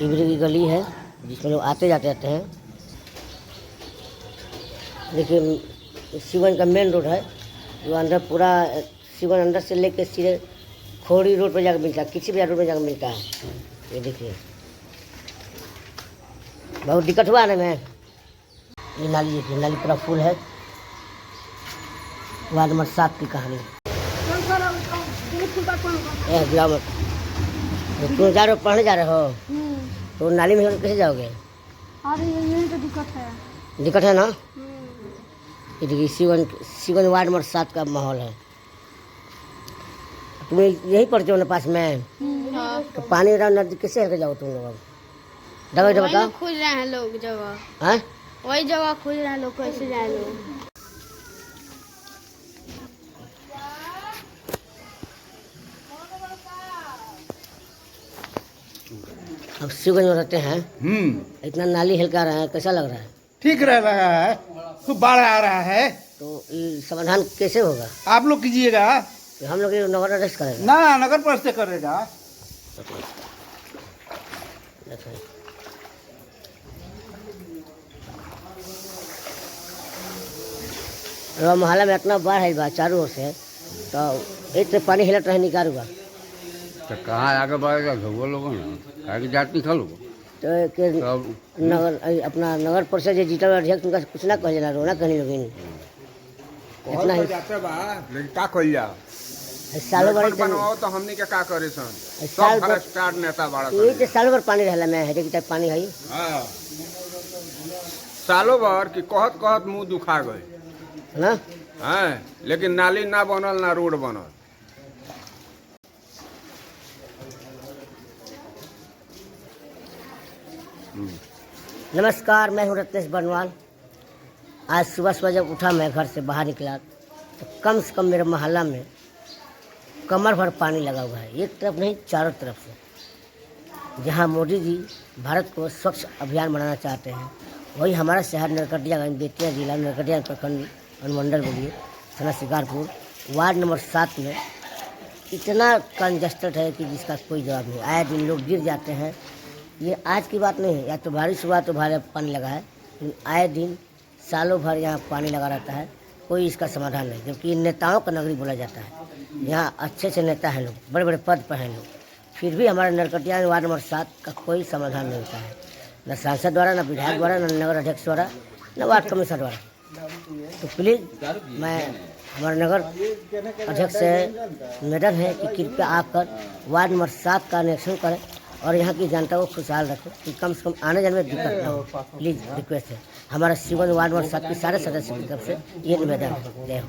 इबरी की गली है जिसमें लोग आते जाते रहते हैं। देखिए शिवन का मेन रोड है जो अंदर पूरा शिवन अंदर से लेके सीधे खोड़ी रोड पर जाकर मिलता है, किसी भी रोड पर जाकर मिलता है। ये देखिए बहुत दिक्कत हुआ आने में। ये नाली देखिए, नाली पूरा फुल है। वार्ड नंबर 7 की कहानी गिरावट। तुम जा रहे हो, पढ़ने जा रहे हो तो नाली में कैसे जाओगे? अरे यही तो दिक्कत है। दिक्कत है ना। ये देखिए सीवन वार्ड नंबर 7 का माहौल है। तुम यही पढ़ते हो ना पास में? तो पानी नदी कैसे लेकर जाओ तुम लोग? दवाई तो बताओ। खोज रहे हैं लोग जगह, हैं वही जगह खोज रहे हैं लोग, कैसे जाए लोग। अब शिवगंज में रहते हैं, इतना नाली हिलका रहा है, कैसा लग रहा है? ठीक रह रहा है, खूब बाढ़ आ रहा है। तो ये समाधान कैसे होगा? आप लोग कीजिएगा। तो हम लोग ये नगर अरेस्ट करेंगे ना, नगर परिषद करेगा। मोहल्ला में इतना बाढ़ है बा चारों ओर से, तो एक तो पानी हिलट रहे निकाल हुआ तो कहाँ आगे बढ़ेगा वो लोगों ने आगे जाती था लोग। तो नगर अपना नगर परिषद जो जीता हुआ अध्यक्ष उनका कुछ ना कहे ना, रोना कहने लगे इतना ही जाते बा, लेकिन का कइल जा सालों भर बनवाओ तो हमनी के का करे सन। साल सब भर स्टार नेता बाड़ा ये तो सालों भर पानी रहला में है कि पानी है। हां, सालों भर की कहत कहत मुंह दुखा गए ना। हैं, लेकिन नाली ना बनल ना रोड बनल। नमस्कार, मैं हूँ रत्नेश बनवाल। आज सुबह सुबह जब उठा मैं घर से बाहर निकला तो कम से कम मेरे मोहल्ला में कमर भर पानी लगा हुआ है, एक तरफ नहीं चारों तरफ से। जहाँ मोदी जी भारत को स्वच्छ अभियान बनाना चाहते हैं, वही हमारा शहर नरकटियागंज बेतिया जिला नरकटिया प्रखंड अनुमंडल बोलिए थाना शिकारपुर वार्ड नंबर 7 में इतना कंजस्टेड है कि जिसका कोई जवाब नहीं। आए दिन लोग गिर जाते हैं। ये आज की बात नहीं है, या तो बारिश हुआ तो भारी पानी लगा है, लेकिन आए दिन सालों भर यहाँ पानी लगा रहता है, कोई इसका समाधान नहीं। जबकि नेताओं का नगरी बोला जाता है, यहाँ अच्छे से नेता हैं लोग, बड़े बड़े पद पर हैं लोग, फिर भी हमारे नरकटिया वार्ड नंबर 7 का कोई समाधान नहीं होता है, न सांसद द्वारा, न विधायक द्वारा, न नगर अध्यक्ष द्वारा, न वार्ड कमिश्नर द्वारा। तो प्लीज़ मैं हमारे नगर अध्यक्ष से निवेदन है कि कृपया आकर वार्ड नंबर 7 का निरीक्षण करें और यहाँ की जनता को खुशहाल रखें कि कम से कम आने जाने में दिक्कत ना हो। प्लीज़ रिक्वेस्ट है, हमारा शिवन वार्ड नंबर 7 के सारे सदस्यों की तरफ से ये निवेदन है। जय हो।